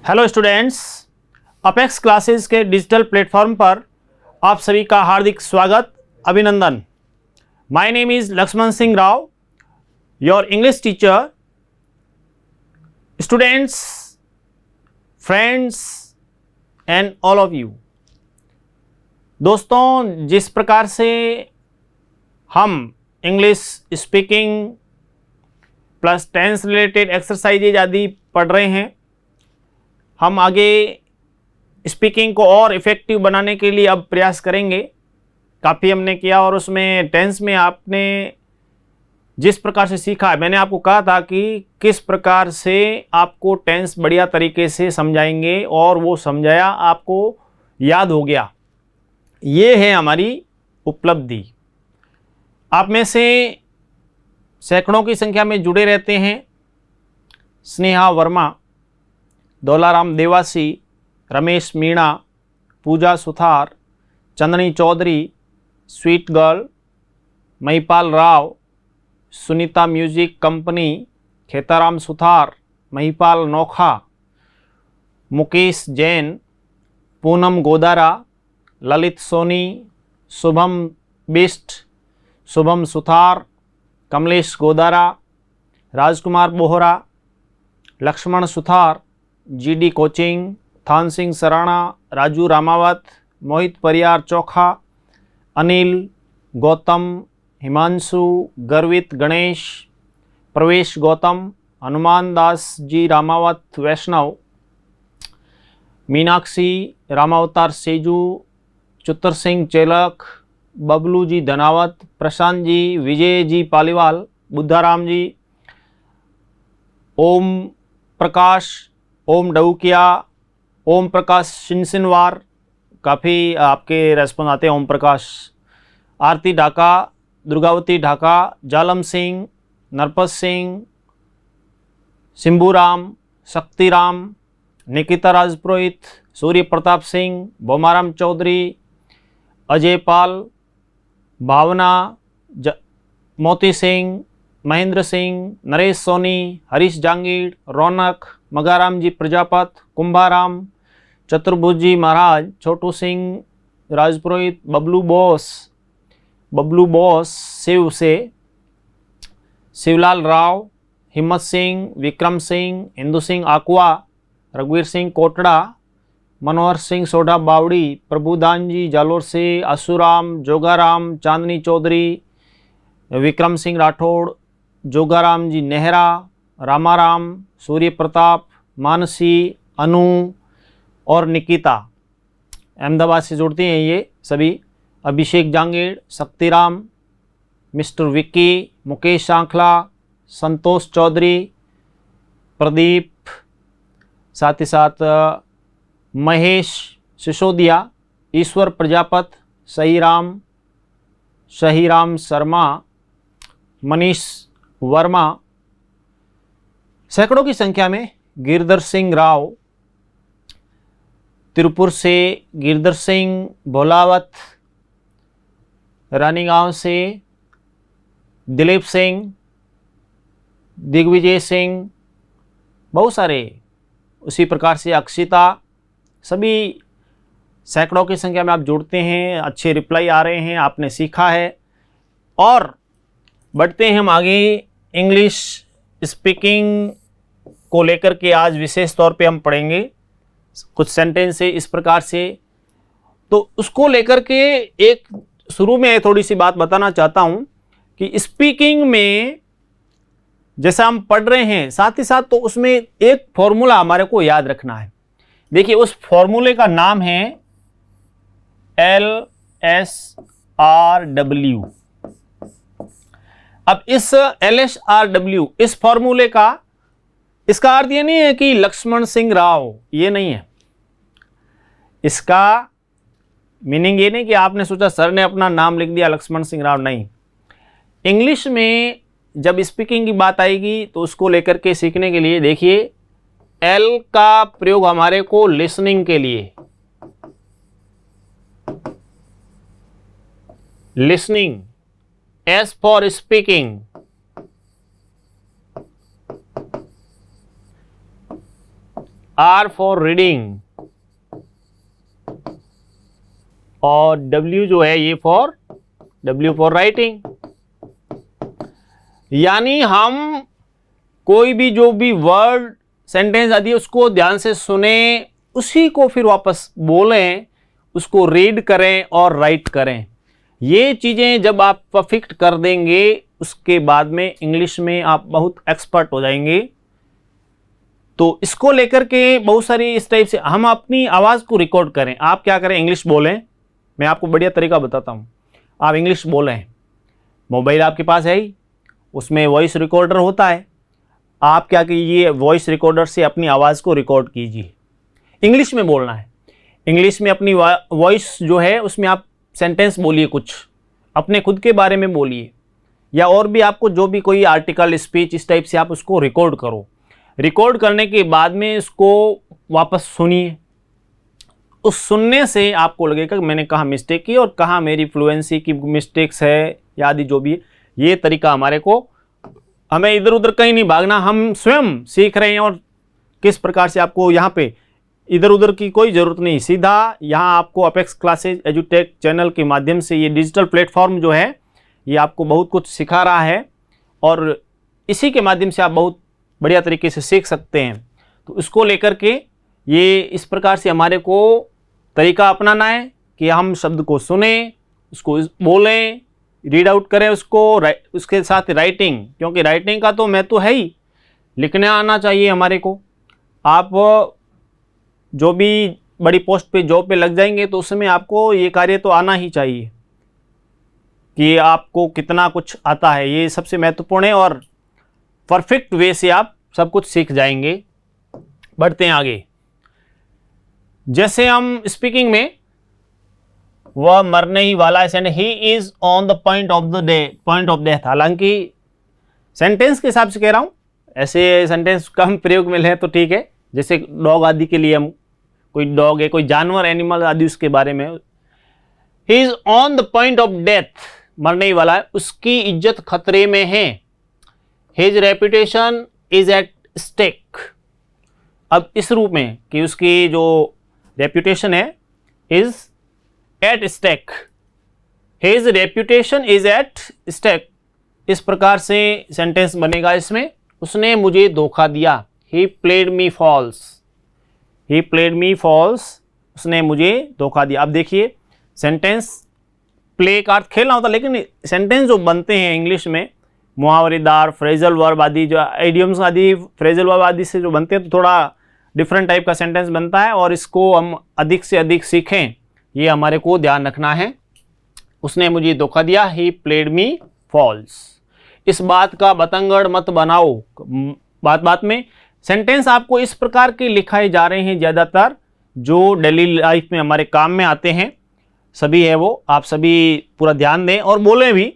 Hello students, Apex classes के digital platform पर आप सभी का हार्दिक स्वागत, अभिनंदन। My name is Lakshman Singh Rao, your English teacher. Students, friends and all of you. दोस्तों, जिस प्रकार से हम English speaking plus tense related exercises आदि पढ़ रहे हैं, हम आगे स्पीकिंग को और इफ़ेक्टिव बनाने के लिए अब प्रयास करेंगे। काफ़ी हमने किया और उसमें टेंस में आपने जिस प्रकार से सीखा, मैंने आपको कहा था कि किस प्रकार से आपको टेंस बढ़िया तरीके से समझाएंगे और वो समझाया, आपको याद हो गया। ये है हमारी उपलब्धि। आप में से सैकड़ों की संख्या में जुड़े रहते हैं। Sneha Verma, Daularam Dewasi, Ramesh Meena, Pooja Suthar, Chandni Chaudhary, sweet girl, Mahipal Rao, Sunita music company, Khetaram Suthar, Mahipal Nokha, Mukesh Jain, Poonam Godara, Lalit Soni, Shubham Bisht, Shubham Suthar, Kamlesh Godara, Rajkumar Bohra, Laxman Suthar, GD coaching, Than Singh Sarana, Raju Ramawat, Mohit Pariyar Chokha, Anil, Gautam, Himanshu, गर्वित गणेश, प्रवेश गौतम, हनुमान दास जी रामावत वैष्णव, मीनाक्षी, रामावतार सेजू, चुतर सिंह चेलक, बबलू जी धनावत, प्रशांत जी, विजय जी पालीवाल, बुद्धाराम जी, ओम प्रकाश, ओम डऊकिया, ओम प्रकाश सिनसिनवार, काफ़ी आपके रेस्पॉन्स आते हैं। ओम प्रकाश, आरती ढाका, दुर्गावती ढाका, जालम सिंह, नरपत सिंह, सिंबूराम, शक्तिराम, निकिता राजपुरोहित, सूर्य प्रताप सिंह, बोमाराम चौधरी, अजय पाल, भावना, मोती सिंह, महेंद्र सिंह, नरेश सोनी, हरीश जांगीड़, रौनक, मगाराम जी प्रजापत, कुंभाराम, चतुर्भुजी महाराज, छोटू सिंह राजपुरोहित, बबलू बॉस शिव से, शिवलाल राव, हिम्मत सिंह, विक्रम सिंह, हिंदू सिंह आकुआ, रघुवीर सिंह कोटड़ा, मनोहर सिंह सोढ़ा बावड़ी, प्रभुदान जी जालोर से, आसूराम, जोगाराम, चांदनी चौधरी, विक्रम सिंह राठौड़, जोगाराम जी नेहरा, रामाराम, सूर्य प्रताप, मानसी, अनु और निकिता, अहमदाबाद से जुड़ती हैं ये सभी, अभिषेक जांगीड़, शक्तिराम, मिस्टर विक्की, मुकेश सांखला, संतोष चौधरी, प्रदीप, साथ ही साथ महेश सिसोदिया, ईश्वर प्रजापत, सहीराम शर्मा, मनीष वर्मा, सैकड़ों की संख्या में गिरधर सिंह राव, तिरुपुर से गिरधर सिंह भोलावत, रानीगांव से दिलीप सिंह, दिग्विजय सिंह, बहुत सारे। उसी प्रकार से अक्षिता, सभी सैकड़ों की संख्या में आप जुड़ते हैं। अच्छे रिप्लाई आ रहे हैं, आपने सीखा है। और बढ़ते हैं हम आगे। इंग्लिश स्पीकिंग को लेकर के आज विशेष तौर पे हम पढ़ेंगे कुछ सेंटेंस है इस प्रकार से। तो उसको लेकर के एक शुरू में थोड़ी सी बात बताना चाहता हूं कि स्पीकिंग में जैसा हम पढ़ रहे हैं, साथ ही साथ तो उसमें एक फॉर्मूला हमारे को याद रखना है। देखिए, उस फॉर्मूले का नाम है LSRW। अब इस LSRW, इस फॉर्मूले का, इसका अर्थ ये नहीं है कि लक्ष्मण सिंह राव, ये नहीं है। इसका मीनिंग ये नहीं कि आपने सोचा सर ने अपना नाम लिख दिया लक्ष्मण सिंह राव, नहीं। इंग्लिश में जब स्पीकिंग की बात आएगी तो उसको लेकर के सीखने के लिए देखिए, एल का प्रयोग हमारे को लिसनिंग के लिए, listening, S for speaking, R for reading और W जो है ये W फॉर राइटिंग। यानी हम कोई भी जो भी वर्ड सेंटेंस आदि उसको ध्यान से सुने, उसी को फिर वापस बोलें, उसको रीड करें और राइट करें। ये चीज़ें जब आप परफेक्ट कर देंगे उसके बाद में इंग्लिश में आप बहुत एक्सपर्ट हो जाएंगे। तो इसको लेकर के बहुत सारी इस टाइप से हम अपनी आवाज़ को रिकॉर्ड करें। आप क्या करें, इंग्लिश बोलें। मैं आपको बढ़िया तरीका बताता हूँ। आप इंग्लिश बोलें, मोबाइल आपके पास है ही, उसमें वॉइस रिकॉर्डर होता है। आप क्या कीजिए, वॉइस रिकॉर्डर से अपनी आवाज़ को रिकॉर्ड कीजिए। इंग्लिश में बोलना है, इंग्लिश में अपनी वॉइस जो है उसमें आप सेंटेंस बोलिए, कुछ अपने खुद के बारे में बोलिए, या और भी आपको जो भी कोई आर्टिकल, स्पीच, इस टाइप से आप उसको रिकॉर्ड करो। रिकॉर्ड करने के बाद में इसको वापस सुनिए। उस सुनने से आपको लगेगा कि मैंने कहाँ मिस्टेक की और कहाँ मेरी फ्लुएंसी की मिस्टेक्स है या आदि जो भी है। ये तरीका हमें इधर उधर कहीं नहीं भागना, हम स्वयं सीख रहे हैं और किस प्रकार से आपको यहाँ पे इधर उधर की कोई ज़रूरत नहीं। सीधा यहाँ आपको अपेक्स क्लासेज एजुटेक चैनल के माध्यम से ये डिजिटल प्लेटफॉर्म जो है ये आपको बहुत कुछ सिखा रहा है और इसी के माध्यम से आप बहुत बढ़िया तरीके से सीख सकते हैं। तो इसको लेकर के ये इस प्रकार से हमारे को तरीका अपनाना है कि हम शब्द को सुने, उसको बोलें, रीड आउट करें उसको, उसके साथ राइटिंग, क्योंकि राइटिंग का तो मैं तो है ही, लिखना आना चाहिए हमारे को। आप जो भी बड़ी पोस्ट पे जॉब पे लग जाएंगे तो उसमें आपको ये कार्य तो आना ही चाहिए कि आपको कितना कुछ आता है। ये सबसे महत्वपूर्ण है और परफेक्ट वे से आप सब कुछ सीख जाएंगे। बढ़ते हैं आगे। जैसे हम स्पीकिंग में वह मरने ही वाला है, ही is on the point of death. हालांकि सेंटेंस के हिसाब से कह रहा हूँ, ऐसे सेंटेंस कम प्रयोग में लें तो ठीक है। जैसे डॉग आदि के लिए हम, कोई डॉग है, कोई जानवर, एनिमल आदि, उसके बारे में he is on the point of death, मरने ही वाला है, उसकी इज्जत खतरे में है। His reputation is at stake. अब इस रूप में कि उसकी जो रेपुटेशन है is at stake, his reputation is at stake, इस प्रकार से सेंटेंस बनेगा इसमें। उसने मुझे धोखा दिया, he played me false, he played me false, उसने मुझे धोखा दिया। अब देखिए सेंटेंस प्ले का अर्थ खेलना होता है, लेकिन सेंटेंस जो बनते हैं इंग्लिश में मुहावरेदार, फ्रेजल वर्ब आदि, जो आइडियम्स आदि फ्रेजल वर्ब आदि से जो बनते हैं, तो थोड़ा डिफरेंट टाइप का सेंटेंस बनता है और इसको हम अधिक से अधिक सीखें, ये हमारे को ध्यान रखना है। उसने मुझे धोखा दिया, ही प्लेड मी फॉल्स। इस बात का बतंगड़ मत बनाओ। बात बात में सेंटेंस आपको इस प्रकार के लिखाए जा रहे हैं ज़्यादातर, जो डेली लाइफ में हमारे काम में आते हैं, सभी है वो। आप सभी पूरा ध्यान दें और बोलें भी।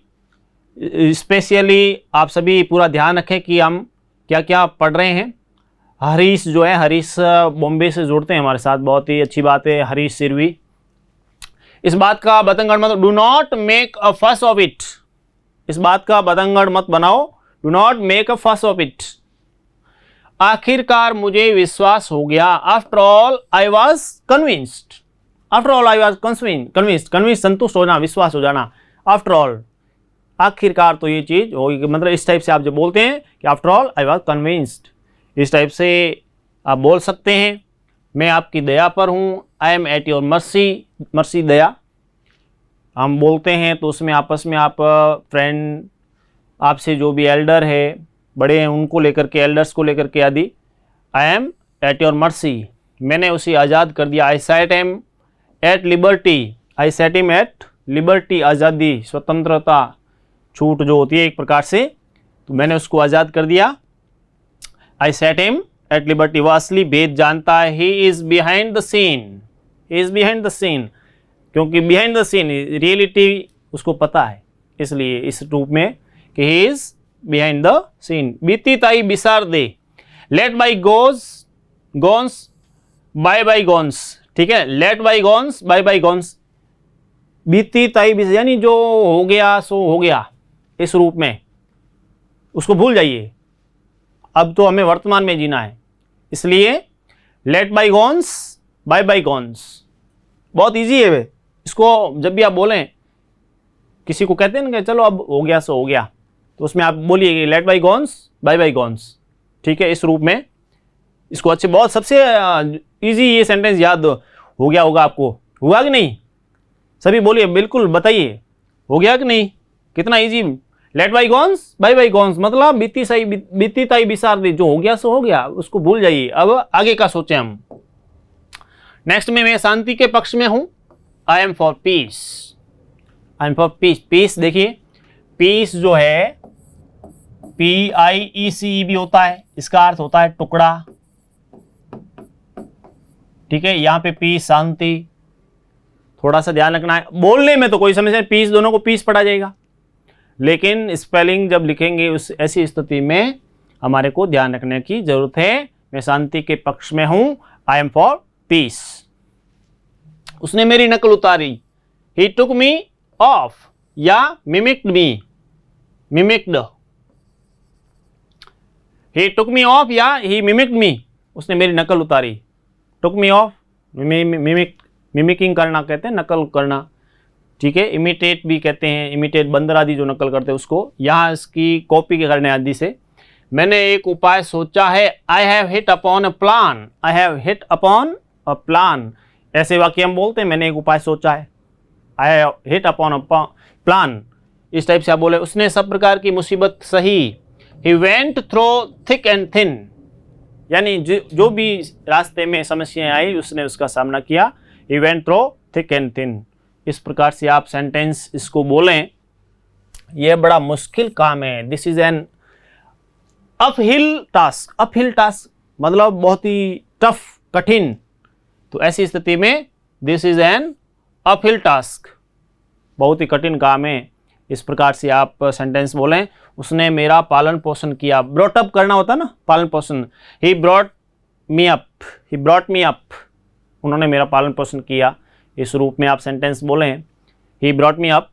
स्पेशली आप सभी पूरा ध्यान रखें कि हम क्या क्या पढ़ रहे हैं। हरीश जो है, हरीश बॉम्बे से जुड़ते हैं हमारे साथ, बहुत ही अच्छी बात है, हरीश सिरवी। इस बात का बतंगड़ मत, डू नॉट मेक अ फस ऑफ इट, इस बात का बतंगड़ मत बनाओ, डू नॉट मेक अ फस ऑफ इट। आखिरकार मुझे विश्वास हो गया, after all I was convinced, after all I was convinced, convince संतुष्ट होना, विश्वास हो जाना। आफ्टर ऑल, आखिरकार तो ये चीज़ होगी, मतलब इस टाइप से आप जब बोलते हैं कि after all I was convinced, इस टाइप से आप बोल सकते हैं। मैं आपकी दया पर हूँ, I am at your mercy, mercy दया हम बोलते हैं तो उसमें आपस में आप फ्रेंड, आपसे जो भी एल्डर है, बड़े हैं, उनको लेकर के, एल्डर्स को लेकर के आदि, I am at your mercy, मैंने उसे आज़ाद कर दिया। I set him at liberty, I set him at liberty, आज़ादी, स्वतंत्रता, छूट जो होती है एक प्रकार से, तो मैंने उसको आज़ाद कर दिया। I set him at liberty, वह असली भेद जानता है। He is behind the scene, he is behind the scene, क्योंकि बिहाइंड द सीन रियलिटी उसको पता है, इसलिए इस रूप में कि he is behind the scene. बीती ताई बिसार दे, let bygones be bygones, ठीक है, let bygones be bygones, बीती ताई बिसार, यानी जो हो गया सो हो गया, इस रूप में उसको भूल जाइए। अब तो हमें वर्तमान में जीना है, इसलिए लेट बाईगॉन्स बाय बाईगॉन्स, बहुत इजी है वे। इसको जब भी आप बोलें, किसी को कहते हैं ना कि चलो अब हो गया सो हो गया, तो उसमें आप बोलिए लेट बाईगॉन्स बाय बाईगॉन्स, ठीक है, इस रूप में इसको अच्छे, बहुत सबसे इजी ये सेंटेंस याद हो गया होगा आपको। हुआ कि नहीं? सभी बोलिए, बिल्कुल बताइए, हो गया कि नहीं? कितना easy. Let bygones be bygones मतलब बीती ताई बिसार दी, जो हो गया सो हो गया, उसको भूल जाइए। अब आगे का सोचें हम। नेक्स्ट में मैं शांति के पक्ष में हूं, I am for peace, I am for peace. Peace देखिए, पीस जो है PIECE भी होता है, इसका अर्थ होता है टुकड़ा, ठीक है। यहां पे पीस शांति, थोड़ा सा ध्यान रखना है। बोलने में तो कोई समस्या नहीं, पीस दोनों को पीस पढ़ा जाएगा, लेकिन स्पेलिंग जब लिखेंगे उस ऐसी स्थिति में हमारे को ध्यान रखने की जरूरत है। मैं शांति के पक्ष में हूं, आई एम फॉर पीस। उसने मेरी नकल उतारी, ही टुक मी ऑफ या mimicked me, mimicked, he took me of या ही मिमिक्ड मी, उसने मेरी नकल उतारी। टुक मी ऑफ, मिमिकिंग करना कहते हैं, नकल करना, ठीक है। इमिटेट भी कहते हैं, इमिटेट बंदर आदि जो नकल करते हैं उसको, यहाँ इसकी कॉपी के करने आदि से। मैंने एक उपाय सोचा है, I have hit upon a plan, I have hit upon a plan, ऐसे वाक्य हम बोलते हैं, मैंने एक उपाय सोचा है, I have hit upon a plan, इस टाइप से आप बोले। उसने सब प्रकार की मुसीबत सही, he went through thick and thin, यानी जो भी रास्ते में समस्याएं आई उसने उसका सामना किया, he went through thick and thin. इस प्रकार से आप सेंटेंस इसको बोलें। यह बड़ा मुश्किल काम है, this is an uphill task, uphill task मतलब बहुत ही टफ, कठिन। तो ऐसी स्थिति में this is an uphill task, बहुत ही कठिन काम है। इस प्रकार से आप सेंटेंस बोलें। उसने मेरा पालन पोषण किया, ब्रॉट अप करना होता ना, पालन पोषण। He brought me up, he brought me up, उन्होंने मेरा पालन पोषण किया। इस रूप में आप सेंटेंस बोलें, ही ब्रॉट मी अप,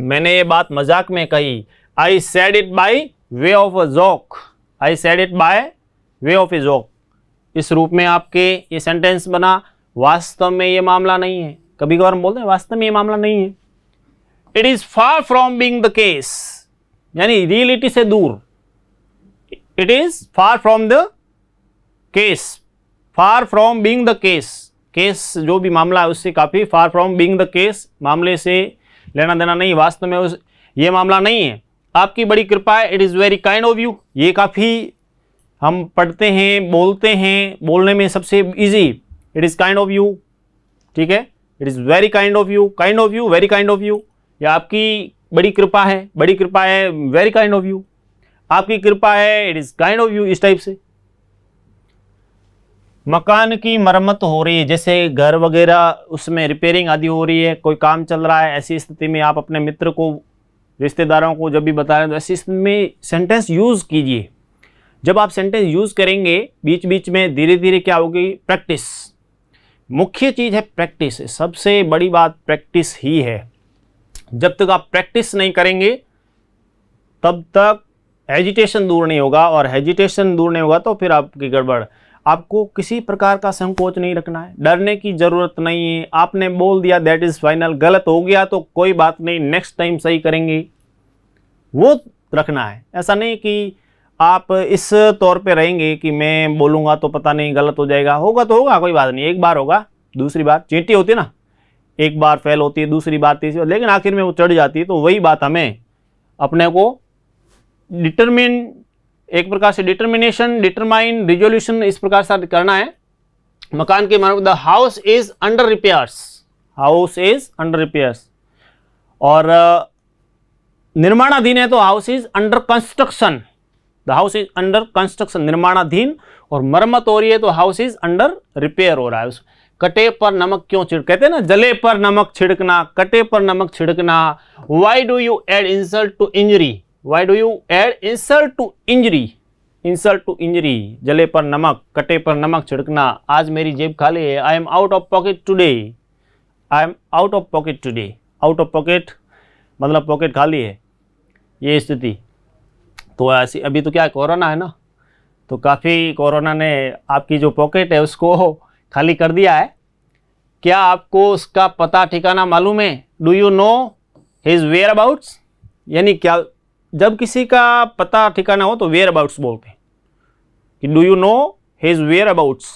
मैंने ये बात मजाक में कही, I said it by way of a joke, I said it by way of a joke. इस रूप में आपके ये सेंटेंस बना। वास्तव में ये मामला नहीं है, कभी कभार हम बोलते हैं वास्तव में ये मामला नहीं है। It is far from being the case, यानी रियलिटी से दूर। It is far from the case, far from being the case, case जो भी मामला है उससे काफ़ी far from being the case, मामले से लेना देना नहीं, वास्तव में उस ये मामला नहीं है। आपकी बड़ी कृपा है, it is very kind of you, ये काफ़ी हम पढ़ते हैं, बोलते हैं, बोलने में सबसे easy, it is kind of you, ठीक है। It is very kind of you, kind of you, very kind of you, या आपकी बड़ी कृपा है, बड़ी कृपा है, वेरी काइंड ऑफ यू, आपकी कृपा है, it is kind of you, इस टाइप से। मकान की मरम्मत हो रही है, जैसे घर वगैरह उसमें रिपेयरिंग आदि हो रही है, कोई काम चल रहा है, ऐसी स्थिति में आप अपने मित्र को, रिश्तेदारों को जब भी बता रहे हैं तो ऐसी स्थिति में सेंटेंस यूज़ कीजिए। जब आप सेंटेंस यूज़ करेंगे बीच बीच में, धीरे धीरे क्या होगी, प्रैक्टिस। मुख्य चीज़ है प्रैक्टिस, सबसे बड़ी बात प्रैक्टिस ही है। जब तक आप प्रैक्टिस नहीं करेंगे तब तक हेजिटेशन दूर नहीं होगा, और हेजिटेशन दूर नहीं होगा तो फिर आपकी गड़बड़। आपको किसी प्रकार का संकोच नहीं रखना है, डरने की ज़रूरत नहीं है। आपने बोल दिया दैट इज़ फाइनल, गलत हो गया तो कोई बात नहीं, नेक्स्ट टाइम सही करेंगे, वो रखना है। ऐसा नहीं कि आप इस तौर पे रहेंगे कि मैं बोलूँगा तो पता नहीं गलत हो जाएगा, होगा तो होगा, कोई बात नहीं, एक बार होगा, दूसरी बार चींटी होती है ना, एक बार फेल होती है, दूसरी बार, तीसरी बार, लेकिन आखिर में वो चढ़ जाती है। तो वही बात हमें अपने को डिटरमिन, एक प्रकार से डिटर्मिनेशन, डिटरमाइन, रिजोल्यूशन इस प्रकार से करना है। मकान की मरम्मत, the house is under repairs, house is under repairs, और निर्माणाधीन है तो house is under construction, the house is under construction, निर्माणाधीन, और मरम्मत हो रही है तो हाउस इज अंडर रिपेयर हो रहा है। कटे पर नमक क्यों छिड़क, कहते हैं ना जले पर नमक छिड़कना, कटे पर नमक छिड़कना। Why do you add insult to injury, why do you add insult to injury, insult to injury, जले पर नमक, कटे पर नमक छिड़कना। आज मेरी जेब खाली है, I am out of pocket today, I am out of pocket today, out of pocket मतलब पॉकेट खाली है, ये स्थिति। तो ऐसी अभी तो क्या है, कोरोना है ना, तो काफ़ी कोरोना ने आपकी जो पॉकेट है उसको खाली कर दिया है। क्या आपको उसका पता ठिकाना मालूम है? Do you know his whereabouts? यानी क्या, जब किसी का पता ठिकाना हो तो वेयर अबाउट्स बोलते हैं कि do you know his whereabouts,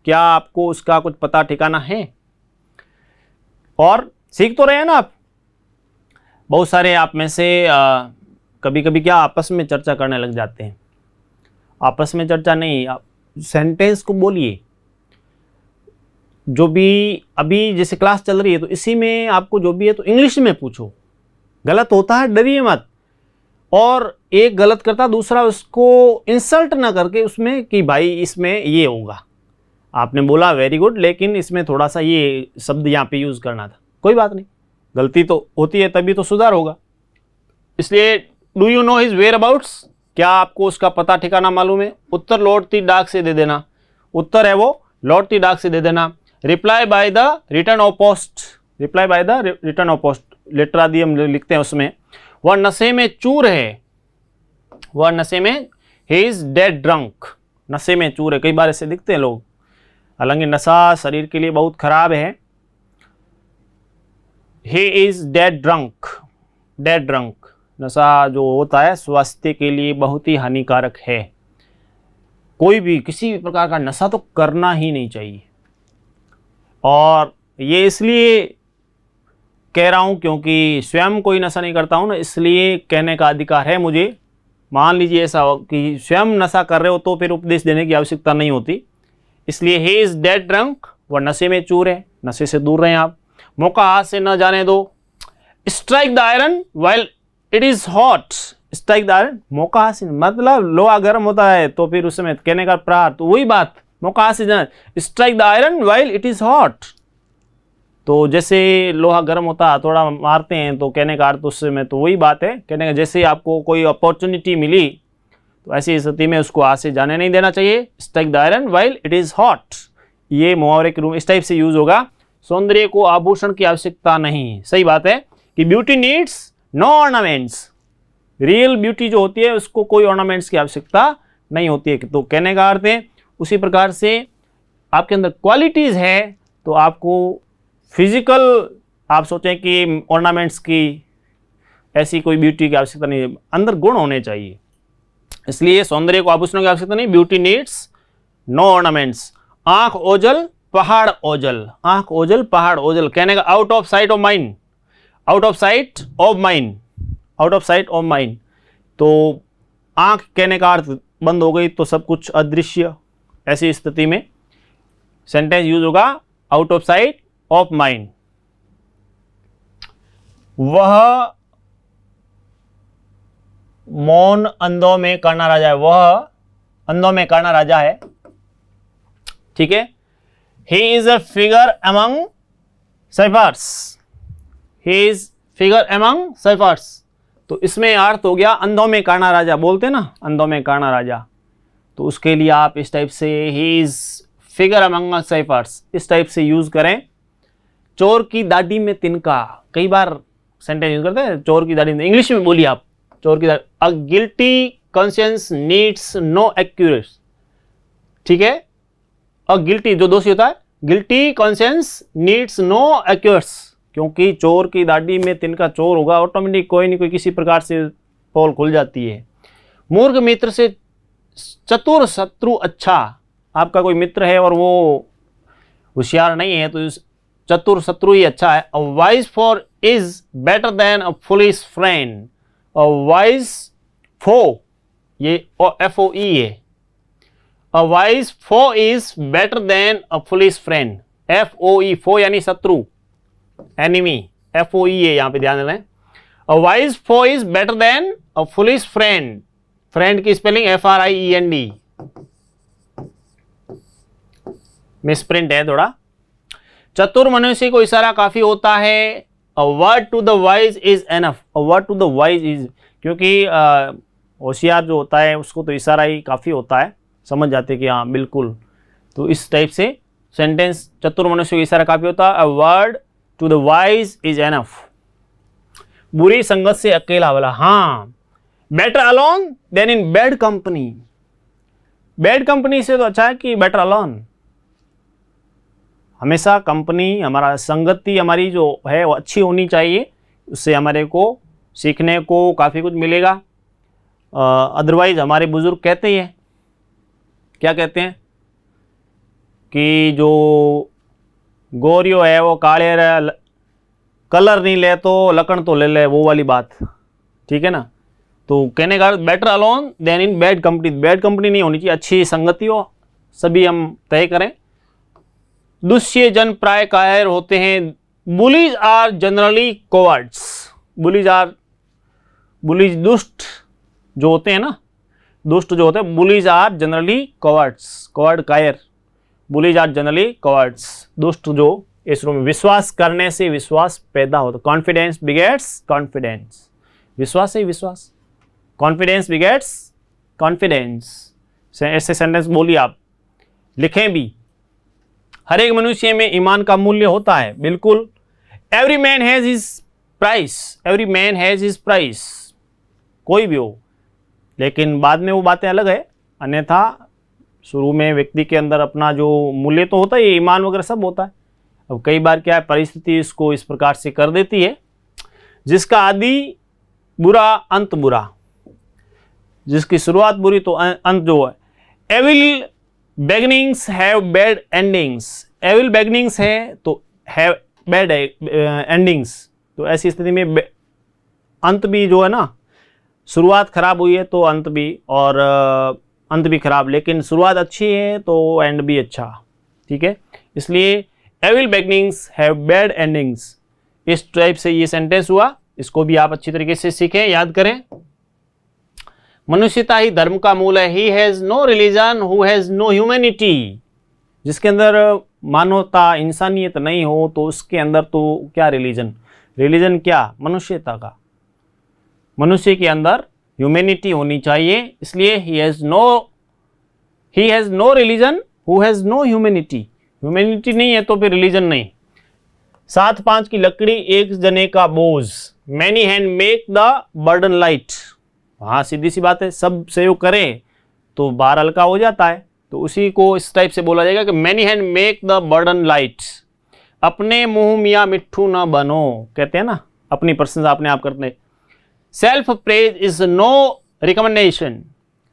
क्या आपको उसका कुछ पता ठिकाना है? और सीख तो रहे हैं ना आप। बहुत सारे आप में से कभी कभी क्या आपस में चर्चा करने लग जाते हैं। आपस में चर्चा नहीं, आप सेंटेंस को बोलिए। जो भी अभी जैसे क्लास चल रही है तो इसी में आपको जो भी है तो इंग्लिश में पूछो। गलत होता है डरिए मत, और एक गलत करता दूसरा उसको इंसल्ट ना करके उसमें कि भाई इसमें ये होगा, आपने बोला वेरी गुड लेकिन इसमें थोड़ा सा ये शब्द यहाँ पे यूज़ करना था। कोई बात नहीं, गलती तो होती है तभी तो सुधार होगा। इसलिए do you know his whereabouts, क्या आपको उसका पता ठिकाना मालूम है? उत्तर लौटती डाक से दे देना। उत्तर है वो लौटती डाक से दे देना। Reply by the return of post, reply by the return of post, letter आदि हम लिखते हैं उसमें। वह नशे में चूर है, वह नशे में, ही इज डेड ड्रंक, नशे में चूर है। कई बार ऐसे दिखते हैं लोग, हालांकि नशा शरीर के लिए बहुत खराब है। He is dead drunk, dead drunk, नशा जो होता है स्वास्थ्य के लिए बहुत ही हानिकारक है। कोई भी किसी भी प्रकार का नशा तो करना ही नहीं चाहिए। और ये इसलिए कह रहा हूँ क्योंकि स्वयं कोई नशा नहीं करता हूँ ना, इसलिए कहने का अधिकार है मुझे। मान लीजिए ऐसा हो कि स्वयं नशा कर रहे हो तो फिर उपदेश देने की आवश्यकता नहीं होती। इसलिए ही इज डेड ड्रंक, वह नशे में चूर है, नशे से दूर रहें आप। मौका हाथ से न जाने दो। Strike the iron while it is hot, strike the iron, मौका हाथ से, मतलब लोहा गर्म होता है तो फिर उस समय कहने का प्रहार, तो वही बात, मौका हाथ से जाने। Strike the iron while it is hot, तो जैसे लोहा गर्म होता है थोड़ा मारते हैं तो कहने का अर्थ उस समय तो वही बात है। कहने का जैसे आपको कोई अपॉर्चुनिटी मिली तो ऐसी स्थिति में उसको हाथ से जाने नहीं देना चाहिए। Strike the iron while it is hot, ये मुहावरे के रूप इस टाइप से यूज होगा। सौंदर्य को आभूषण की आवश्यकता नहीं, सही बात है कि beauty needs no ornaments, real beauty जो होती है उसको कोई ऑर्नामेंट्स की आवश्यकता नहीं होती है। तो कहने का अर्थ है उसी प्रकार से आपके अंदर क्वालिटीज है तो आपको फिजिकल, आप सोचें कि ऑर्नामेंट्स की ऐसी कोई ब्यूटी की आवश्यकता नहीं है, अंदर गुण होने चाहिए। इसलिए सौंदर्य को आभूषणों की आवश्यकता नहीं, ब्यूटी नीड्स नो ऑर्नामेंट्स। आंख ओझल पहाड़ ओझल, आंख ओझल पहाड़ ओझल, कहने का out of site of mind, out of site of mind, out of site of mind. तो आंख कहने का अर्थ बंद हो गई तो सब कुछ अदृश्य, ऐसी स्थिति में सेंटेंस यूज होगा out of site of mind. वह मौन अंधों में काना राजा है, वह अंधों में काना राजा है, ठीक है। He is a figure among cyphers, he is figure among cyphers, तो इसमें अर्थ हो गया अंधों में काना राजा, बोलते ना अंधों में काना राजा, तो उसके लिए आप इस टाइप से he is figure among cyphers इस टाइप से यूज करें। चोर की दाढ़ी में तिनका, कई बार सेंटेंस यूज करते हैं चोर की दाढ़ी में, इंग्लिश में बोलिए आप, चोर की दाढ़ी। A guilty conscience needs no एक्यूरेस, ठीक है। अ गिल्टी जो दोषी होता है, गिल्टी कॉन्शियंस नीड्स नो एक्यूरेस, क्योंकि चोर की दाढ़ी में तिनका, चोर होगा ऑटोमेटिक कोई नहीं कोई किसी प्रकार से पोल खुल जाती है। मूर्ख मित्र से चतुर शत्रु अच्छा, आपका कोई मित्र है और वो होशियार नहीं है तो चतुर शत्रु ही अच्छा है। A wise foe is better than a foolish friend, a wise foe, ये FOE है, a wise foe is better than a foolish friend, FOE, foe यानी शत्रु, एनिमी, FOE है यहां पे ध्यान दें। A wise foe is better than a foolish friend, friend की स्पेलिंग FRIEND, मिसप्रिंट है थोड़ा। चतुर मनुष्य को इशारा काफी होता है। A word to the wise is enough, a word to the wise is, क्योंकि होशियार जो होता है उसको तो इशारा ही काफी होता है, समझ जाते कि हाँ बिल्कुल। तो इस टाइप से सेंटेंस चतुर मनुष्य को इशारा काफी होता है। A word to the wise is enough. बुरी संगत से अकेला वाला, हाँ, better alone than in bad company, bad company से तो अच्छा है कि बेटर अलोन। हमेशा कंपनी, हमारा संगति हमारी जो है वो अच्छी होनी चाहिए, उससे हमारे को सीखने को काफ़ी कुछ मिलेगा। अदरवाइज हमारे बुज़ुर्ग कहते ही हैं, क्या कहते हैं कि जो गोरियो है वो काले कलर नहीं ले तो लकड़ तो ले ले, वो वाली बात, ठीक है ना। तो कहने का better alone than in bad company. Bad company नहीं होनी चाहिए, अच्छी संगति हो, सभी हम तय करें। दुष्य जन प्राय कायर होते हैं। Bullies are generally cowards. Bullies दुष्ट जो होते हैं ना, दुष्ट जो होते हैं, bullies are generally cowards. Coward कायर, बुलीज आर जनरली कोवर्ड्स। दुष्ट जो इस रूप में विश्वास करने से विश्वास पैदा होता। कॉन्फिडेंस बिगेट्स कॉन्फिडेंस, विश्वास से विश्वास। Confidence begets confidence. ऐसे सेंटेंस बोलिए आप, लिखें भी। हर एक मनुष्य में ईमान का मूल्य होता है, बिल्कुल। Every man has his price, every man has his price, कोई भी हो, लेकिन बाद में वो बातें अलग है। अन्यथा शुरू में व्यक्ति के अंदर अपना जो मूल्य तो होता है, ये ईमान वगैरह सब होता है। अब कई बार क्या है, परिस्थिति इसको इस प्रकार से कर देती है, जिसका आदि बुरा अंत बुरा, जिसकी शुरुआत बुरी तो अंत जो है। Evil beginnings have bad endings. Evil beginnings है तो हैव बैड एंडिंग्स। तो ऐसी स्थिति में अंत भी जो है ना, शुरुआत खराब हुई है तो अंत भी, और अंत भी खराब, लेकिन शुरुआत अच्छी है तो एंड भी अच्छा, ठीक है। इसलिए evil beginnings have bad endings, इस टाइप से ये सेंटेंस हुआ। इसको भी आप अच्छी तरीके से सीखें, याद करें। मनुष्यता ही धर्म का मूल है। He has no religion who has no humanity. जिसके अंदर मानवता, इंसानियत नहीं हो तो उसके अंदर तो क्या रिलीजन, रिलीजन क्या, मनुष्यता का। मनुष्य के अंदर ह्यूमैनिटी होनी चाहिए। इसलिए he has no religion who has no humanity. Humanity नहीं है तो फिर रिलीजन नहीं। 7-5 की लकड़ी एक जने का बोझ। Many hand make the burden light. हाँ, सीधी सी बात है, सब सहयोग करें तो भार हल्का हो जाता है। तो उसी को इस टाइप से बोला जाएगा कि many hand make the burden light. अपने मुंह मियाँ मिट्ठू ना बनो, कहते हैं ना, अपनी प्रशंसा अपने आप करते हैं। Self praise is no recommendation.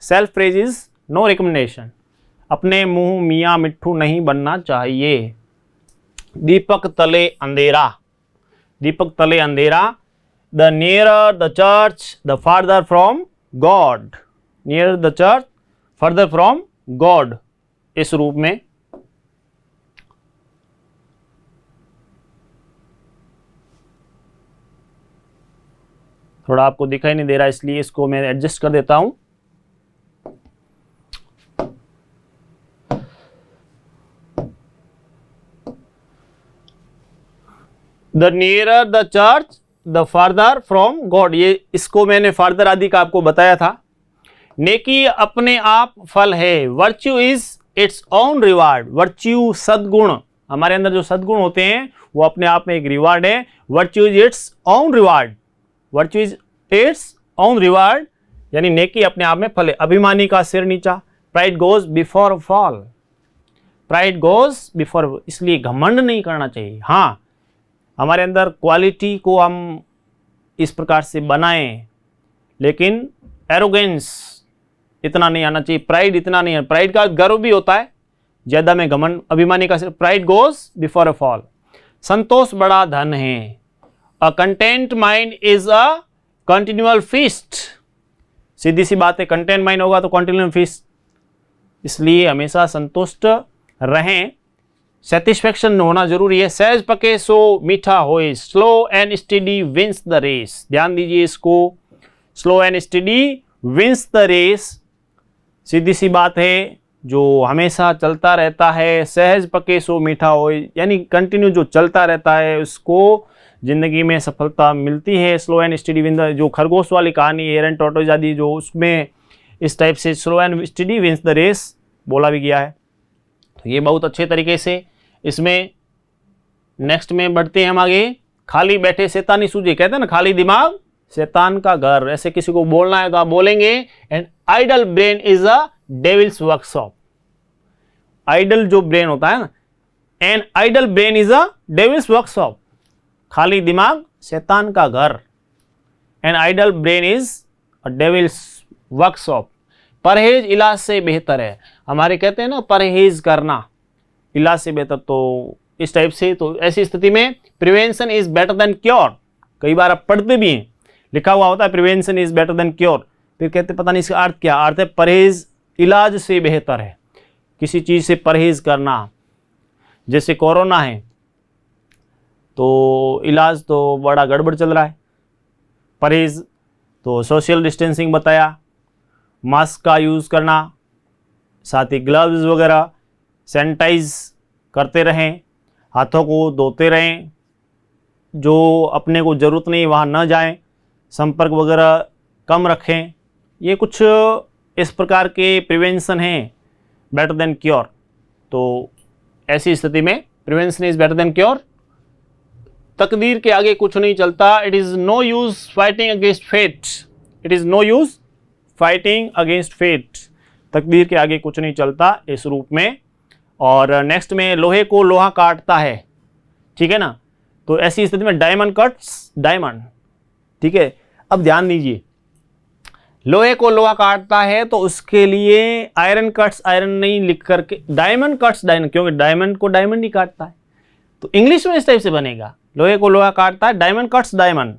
Self praise is no recommendation. अपने मुंह मियाँ मिट्ठू नहीं बनना चाहिए। दीपक तले अंधेरा, दीपक तले अंधेरा। The nearer the church, the farther from God. Nearer the church, further from God. इस रूप में थोड़ा आपको दिखाई नहीं दे रहा, इसलिए इसको मैं एडजस्ट कर देता हूं। The nearer the church, the farther from God. ये इसको मैंने फार्दर आदि का आपको बताया था। नेकी अपने आप फल है। Virtue is its own reward. Virtue सद्गुण, हमारे अंदर जो सद्गुण होते हैं वो अपने आप में एक रिवार्ड है। Virtue is its own reward. Virtue is its own reward, यानी नेकी अपने आप में फल है। अभिमानी का सिर नीचा। Pride goes before fall. Pride goes before, इसलिए घमंड नहीं करना चाहिए। हाँ, हमारे अंदर क्वालिटी को हम इस प्रकार से बनाएं, लेकिन एरोगेंस इतना नहीं आना चाहिए, प्राइड इतना नहीं है। प्राइड का गर्व भी होता है, ज्यादा में घमंड। अभिमानी का सिर्फ pride goes before a fall. संतोष बड़ा धन है। A content mind is a continual feast. सीधी सी बात है, कंटेंट माइंड होगा तो कंटिन्यूअल फीस्ट। इसलिए हमेशा संतुष्ट रहें, सेटिस्फेक्शन होना जरूरी है। सहज पके सो मीठा होए। Slow and steady wins the race. ध्यान दीजिए इसको, slow and steady wins the race. सीधी सी बात है, जो हमेशा चलता रहता है। सहज पके सो मीठा होए, यानी कंटिन्यू जो चलता रहता है उसको जिंदगी में सफलता मिलती है। Slow and steady wins the, जो खरगोश वाली कहानी एरन टोटोज आदि जो, उसमें इस टाइप से slow and steady wins the race बोला भी गया है। तो ये बहुत अच्छे तरीके से इसमें नेक्स्ट में बढ़ते हैं हम आगे। खाली बैठे शैतानी सूझे, कहते हैं ना खाली दिमाग शैतान का घर। ऐसे किसी को बोलना है तो आप बोलेंगे an idle brain is a devil's workshop. Idle जो ब्रेन होता है ना, an idle brain is a devil's workshop. खाली दिमाग शैतान का घर। An idle brain is a devil's workshop. परहेज इलाज से बेहतर है। हमारे कहते हैं ना परहेज करना इलाज से बेहतर, तो इस टाइप से। तो ऐसी स्थिति में prevention is better than cure. कई बार आप पढ़ते भी हैं, लिखा हुआ होता है prevention is better than cure, फिर कहते पता नहीं इसका अर्थ क्या। अर्थ है परहेज इलाज से बेहतर है। किसी चीज़ से परहेज करना, जैसे कोरोना है तो इलाज तो बड़ा गड़बड़ चल रहा है। परहेज तो सोशल डिस्टेंसिंग बताया, मास्क का यूज़ करना, साथ ही ग्लव्स वगैरह, सैनिटाइज करते रहें, हाथों को धोते रहें, जो अपने को ज़रूरत नहीं वहाँ न जाएं, संपर्क वगैरह कम रखें। ये कुछ इस प्रकार के प्रिवेंशन हैं बेटर देन क्योर। तो ऐसी स्थिति में prevention is better than cure. तकदीर के आगे कुछ नहीं चलता। It is no use fighting against fate. It is no use fighting against fate. तकदीर के आगे कुछ नहीं चलता इस रूप में। और नेक्स्ट में लोहे को लोहा काटता है, ठीक है ना। तो ऐसी स्थिति में डायमंड कट्स डायमंड, ठीक है। अब ध्यान दीजिए, लोहे को लोहा काटता है तो उसके लिए आयरन कट्स आयरन नहीं लिख करके डायमंड कट्स डायमंड, क्योंकि डायमंड को डायमंड ही काटता है। तो इंग्लिश में इस टाइप से बनेगा, लोहे को लोहा काटता है, डायमंड कट्स डायमंड,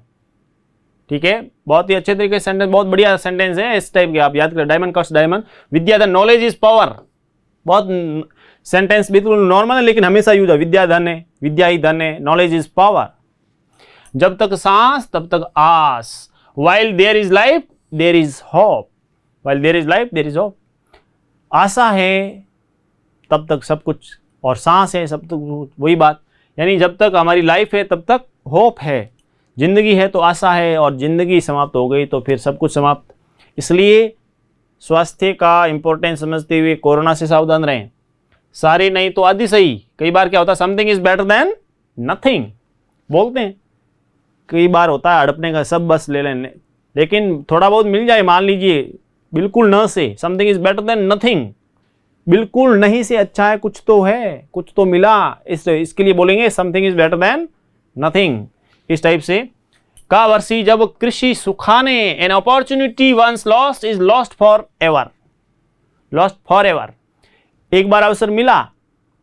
ठीक है। बहुत ही अच्छे तरीके से सेंटेंस, बहुत बढ़िया सेंटेंस है इस टाइप के, आप याद करें। Diamond cuts diamond. विद्या धन नॉलेज इज पावर। बहुत सेंटेंस बिल्कुल नॉर्मल है लेकिन हमेशा यूज है। विद्या धन है, विद्या ही धन है, नॉलेज इज पावर। जब तक सांस तब तक आस। While there is life there is hope. While there is life there is hope. आशा है तब तक सब कुछ, और सांस है सब तक, वही बात। यानी जब तक हमारी लाइफ है तब तक होप है, जिंदगी है तो आशा है, और जिंदगी समाप्त हो गई तो फिर सब कुछ समाप्त। इसलिए स्वास्थ्य का इंपॉर्टेंस समझते हुए कोरोना से सावधान रहें। सारे नहीं तो आधी सही। कई बार क्या होता है, something is better than nothing बोलते हैं। कई बार होता है हड़पने का, सब बस ले लेने, लेकिन थोड़ा बहुत मिल जाए, मान लीजिए बिल्कुल न से, something is better than nothing. बिल्कुल नहीं से अच्छा है, कुछ तो है, कुछ तो मिला, इसके लिए बोलेंगे something is better than nothing. इस टाइप से। का वर्षी जब कृषि सुखाने, an opportunity once lost is lost forever. Lost forever. एक बार अवसर मिला,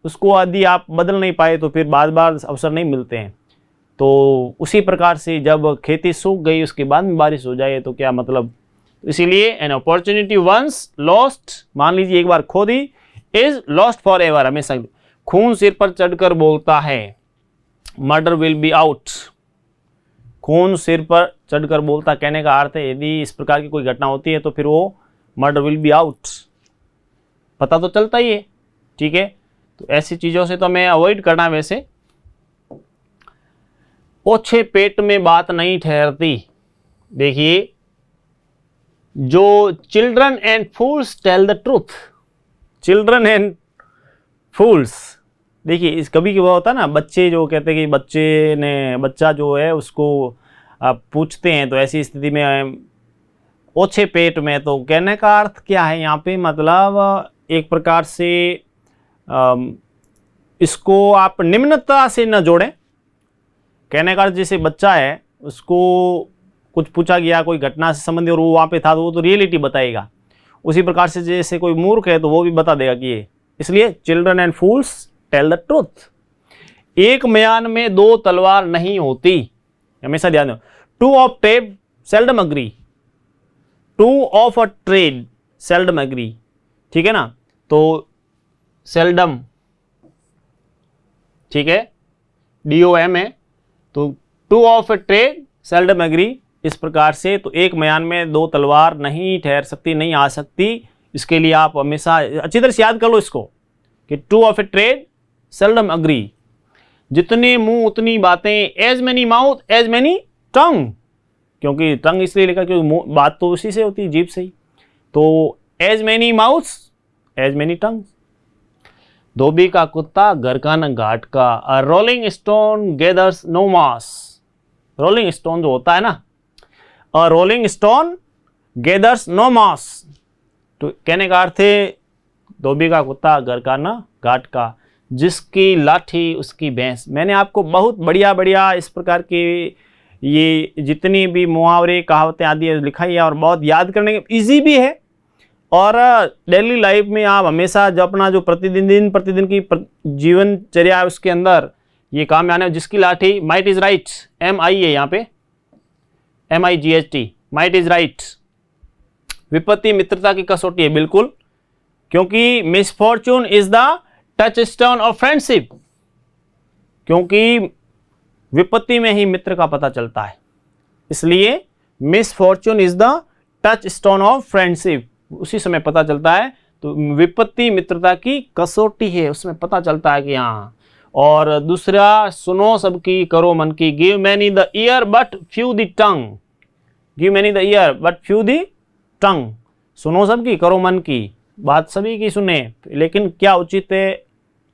उसको यदि आप बदल नहीं पाए तो फिर बार बार अवसर नहीं मिलते हैं। तो उसी प्रकार से जब खेती सूख गई उसके बाद में बारिश हो जाए तो क्या मतलब। इसीलिए एन अपॉर्चुनिटी वंस लॉस्ट, मान लीजिए एक बार खो दी, इज लॉस्ट फॉर एवर, हमेशा। खून सिर पर चढ़कर बोलता है, मर्डर विल बी आउट। खून सिर पर चढ़कर बोलता कहने का अर्थ है यदि इस प्रकार की कोई घटना होती है तो फिर वो मर्डर विल बी आउट, पता तो चलता ही है, ठीक है। तो ऐसी चीज़ों से तो हमें अवॉइड करना। वैसे ओछे पेट में बात नहीं ठहरती। देखिए, जो children and fools tell the truth. Children and fools, देखिए इस कभी की वो होता है ना, बच्चे जो कहते हैं कि बच्चा जो है उसको आप पूछते हैं, तो ऐसी स्थिति में ओछे पेट में, तो कहने का अर्थ क्या है यहाँ पे, मतलब एक प्रकार से इसको आप निम्नता से न जोड़ें। कहने का अर्थ जैसे बच्चा है, उसको कुछ पूछा गया कोई घटना से संबंधित और वो वहाँ पे था तो वो तो रियलिटी बताएगा। उसी प्रकार से जैसे कोई मूर्ख है तो वो भी बता देगा कि ये। इसलिए children and fools tell the truth. एक म्यान में दो तलवार नहीं होती, हमेशा ध्यान दो। Two of trade seldom agree. To of a trade seldom agree, ठीक है ना। तो सेल्डम, ठीक है, DOM है। तो two of a trade seldom agree. इस प्रकार से तो एक म्यान में दो तलवार नहीं ठहर सकती, नहीं आ सकती। इसके लिए आप हमेशा अच्छी तरह से याद कर लो इसको कि two of a trade seldom agree. जितने मुंह उतनी बातें, as many mouth as many tongue. क्योंकि टंग इसलिए लिखा क्योंकि बात तो उसी से होती है, जीभ से ही। तो as many mouths as many tongues. धोबी का कुत्ता घर का न घाट का। A rolling stone gathers no moss. Rolling stone जो होता है ना, a rolling stone gathers no moss तो कहने का अर्थ है धोबी का कुत्ता घर का ना घाट का, जिसकी लाठी उसकी भैंस। मैंने आपको बहुत बढ़िया बढ़िया इस प्रकार के ये जितनी भी मुहावरे कहावतें आदि लिखाई है, और बहुत याद करने के ईजी भी है। और डेली लाइफ में आप हमेशा जो अपना जो प्रतिदिन की जीवनचर्या है उसके अंदर ये काम आने। जिसकी लाठी, माइट इज राइट, MI है यहाँ पे, MIGHT, माइट इज राइट। विपत्ति मित्रता की कसौटी है, बिल्कुल, क्योंकि misfortune is the touch stone of friendship, क्योंकि विपत्ति में ही मित्र का पता चलता है। इसलिए misfortune is the touch stone of friendship, उसी समय पता चलता है। तो विपत्ति मित्रता की कसौटी है, उसमें पता चलता है कि हाँ। और दूसरा, सुनो सबकी करो मन की, give many the year but few the tongue, give many the year but few the tongue. सुनो सबकी करो मन की, बात सभी की सुने, लेकिन क्या उचित है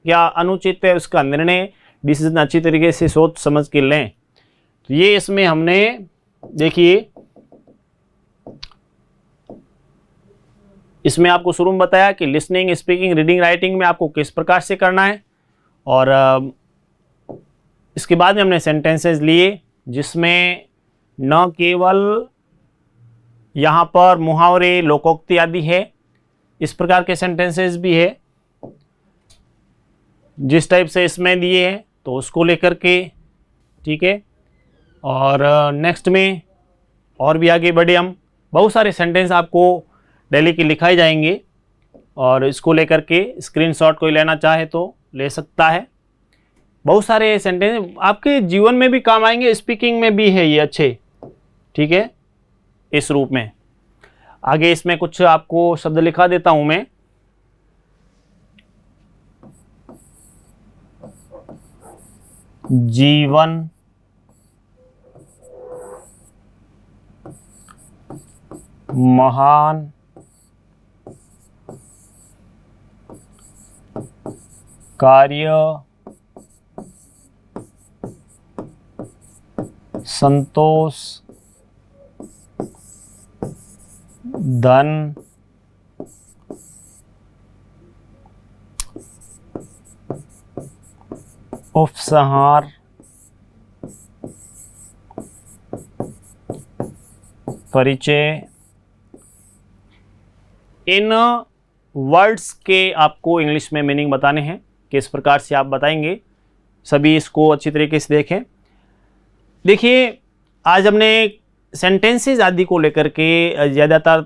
क्या अनुचित है उसका निर्णय डिसीजन अच्छी तरीके से सोच समझ के लें। तो ये इसमें हमने देखिए, इसमें आपको शुरू में बताया कि लिसनिंग, स्पीकिंग, रीडिंग, राइटिंग में आपको किस प्रकार से करना है। और इसके बाद में हमने सेंटेंसेस लिए, जिसमें न केवल यहाँ पर मुहावरे, लोकोक्ति आदि है, इस प्रकार के सेंटेंसेस भी है। जिस टाइप से इसमें दिए हैं तो उसको लेकर के, ठीक है। और नेक्स्ट में और भी आगे बढ़े हम, बहुत सारे सेंटेंस आपको डेली के लिखाए जाएंगे, और इसको लेकर के स्क्रीनशॉट कोई लेना चाहे तो ले सकता है। बहुत सारे सेंटेंस आपके जीवन में भी काम आएंगे, स्पीकिंग में भी है ये अच्छे, ठीक है, इस रूप में। आगे इसमें कुछ आपको शब्द लिखा देता हूं मैं। जीवन, महान, कार्य, संतोष, धन, उपसंहार, परिचय। इन वर्ड्स के आपको इंग्लिश में मीनिंग बताने हैं, किस प्रकार से आप बताएंगे, सभी इसको अच्छी तरीके से देखें। देखिए, आज हमने सेंटेंसेस आदि को लेकर के ज़्यादातर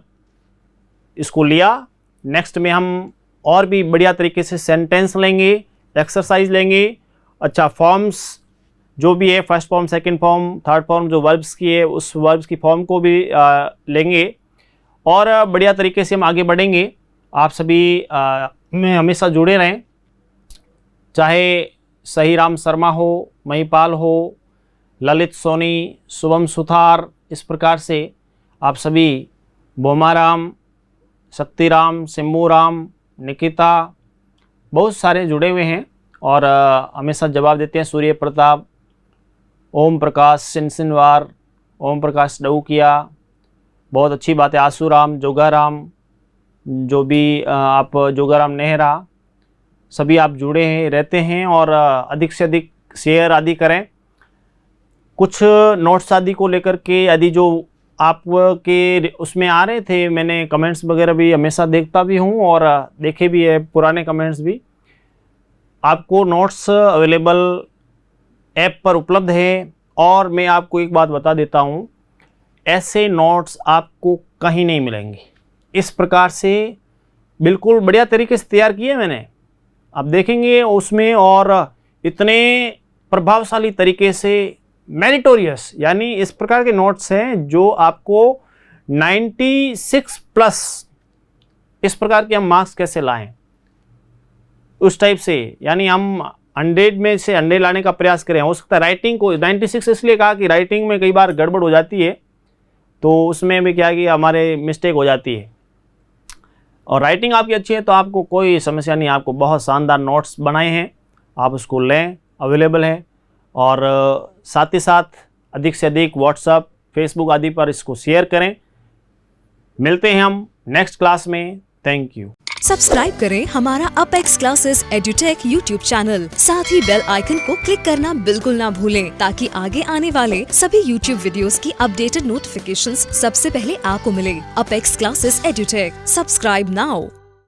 इसको लिया। नेक्स्ट में हम और भी बढ़िया तरीके से सेंटेंस लेंगे, एक्सरसाइज लेंगे, अच्छा फॉर्म्स जो भी है, first form, second form, third form, जो वर्ब्स की है उस वर्ब्स की फॉर्म को भी लेंगे, और बढ़िया तरीके से हम आगे बढ़ेंगे। आप सभी में हमेशा जुड़े रहें, चाहे सही राम शर्मा हो, महिपाल हो, ललित सोनी, शुभम सुथार, इस प्रकार से आप सभी, बोमाराम, शक्तिराम, सिम्बूराम, निकिता, बहुत सारे जुड़े हुए हैं और हमेशा जवाब देते हैं। सूर्य प्रताप, ओम प्रकाश सिनसिनवार, ओम प्रकाश डऊकिया, बहुत अच्छी बात है। आसूराम, जोगाराम, जो भी आप जोगाराम नेहरा, सभी आप जुड़े हैं, रहते हैं, और अधिक से अधिक शेयर आदि करें। कुछ नोट्स आदि को लेकर के यदि जो आप के उसमें आ रहे थे, मैंने कमेंट्स वगैरह भी हमेशा देखता भी हूँ और देखे भी है पुराने कमेंट्स भी। आपको नोट्स अवेलेबल ऐप पर उपलब्ध है, और मैं आपको एक बात बता देता हूँ, ऐसे नोट्स आपको कहीं नहीं मिलेंगे। इस प्रकार से बिल्कुल बढ़िया तरीके से तैयार किए मैंने, आप देखेंगे उसमें, और इतने प्रभावशाली तरीके से मेरिटोरियस, यानी इस प्रकार के नोट्स हैं जो आपको 96 प्लस, इस प्रकार के हम मार्क्स कैसे लाएं उस टाइप से, यानी हम 100 में से 100 लाने का प्रयास करें। हो सकता है राइटिंग को 96 इसलिए कहा कि राइटिंग में कई बार गड़बड़ हो जाती है, तो उसमें भी क्या है कि हमारे मिस्टेक हो जाती है। और राइटिंग आपकी अच्छी है तो आपको कोई समस्या नहीं, आपको बहुत शानदार नोट्स बनाए हैं, आप उसको लें, अवेलेबल है। और साथ ही साथ अधिक से अधिक व्हाट्सएप, फेसबुक आदि पर इसको शेयर करें। मिलते हैं हम नेक्स्ट क्लास में, थैंक यू। सब्सक्राइब करें हमारा apex classes edutech YouTube channel, साथ ही बेल आइकन को क्लिक करना बिल्कुल ना भूलें ताकि आगे आने वाले सभी यूट्यूब वीडियोस की अपडेटेड नोटिफिकेशंस सबसे पहले आपको मिले। Apex classes edutech, subscribe now.